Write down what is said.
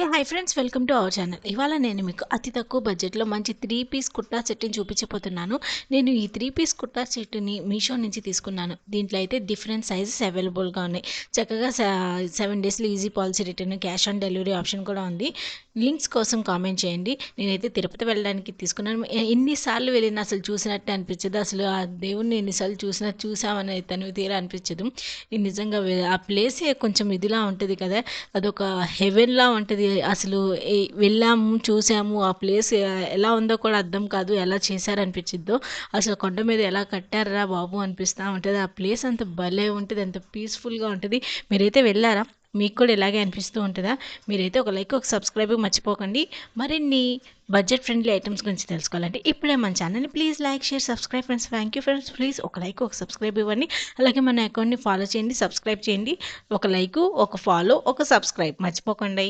Hi friends, welcome to our channel. ఇవాళ నేను మీకు అతి తక్కువ బడ్జెట్లో మంచి 3 పీస్ కుర్తా సెట్ని చూపించబోతున్నాను. నేను ఈ 3 పీస్ కుర్తా సెట్ని మీషో నుంచి తీసుకున్నాను. దీంట్లో అయితే డిఫరెంట్ సైజెస్ అవైలబుల్గా ఉన్నాయి. చక్కగా 7 డేస్లో easy policy return, cash on delivery option కూడా ఉంది. లింక్స్ కోసం కామెంట్ చేయండి. నేనైతే తిరుపతి వెళ్ళడానికి తీసుకున్నాను. ఎన్నిసార్లు వెళ్ళినా అసలు చూసినట్టే అనిపించదు. అసలు ఆ దేవుణ్ణి ఎన్నిసార్లు చూసామని తనివి తీరా అనిపించదు. ఇది నిజంగా ఆ ప్లేసే కొంచెం ఇదిలా ఉంటుంది కదా, అదొక హెవెన్‌లా ఉంటది. అసలు వెళ్ళాము, చూసాము. ఆ ప్లేస్ ఎలా ఉందో కూడా అర్థం కాదు. ఎలా చేశారనిపించిద్దో. అసలు కొండ మీద ఎలా కట్టార్రా బాబు అనిపిస్తా ఉంటది. ఆ ప్లేస్ అంత భలే ఉంటది. ఎంత పీస్‌ఫుల్‌గా ఉంటది. మీరైతే వెళ్లారా? మీకు కూడా ఇలాగే అనిపిస్తూ ఉంటదా? మీరైతే ఒక లైక్, ఒక సబ్స్క్రైబ్ మర్చిపోకండి. మరిన్ని బడ్జెట్ ఫ్రెండ్లీ ఐటమ్స్ గురించి తెలుసుకోవాలంటే ఇప్పుడే మన ఛానల్‌ని please like, share, subscribe friends. Thank you friends. Please ఒక లైక్, ఒక సబ్స్క్రైబ్ ఇవ్వండి. అలాగే మన అకౌంట్‌ని ఫాలో చేయండి, సబ్స్క్రైబ్ చేయండి. ఒక లైక్, ఒక ఫాలో, ఒక సబ్స్క్రైబ్ మర్చిపోకండి.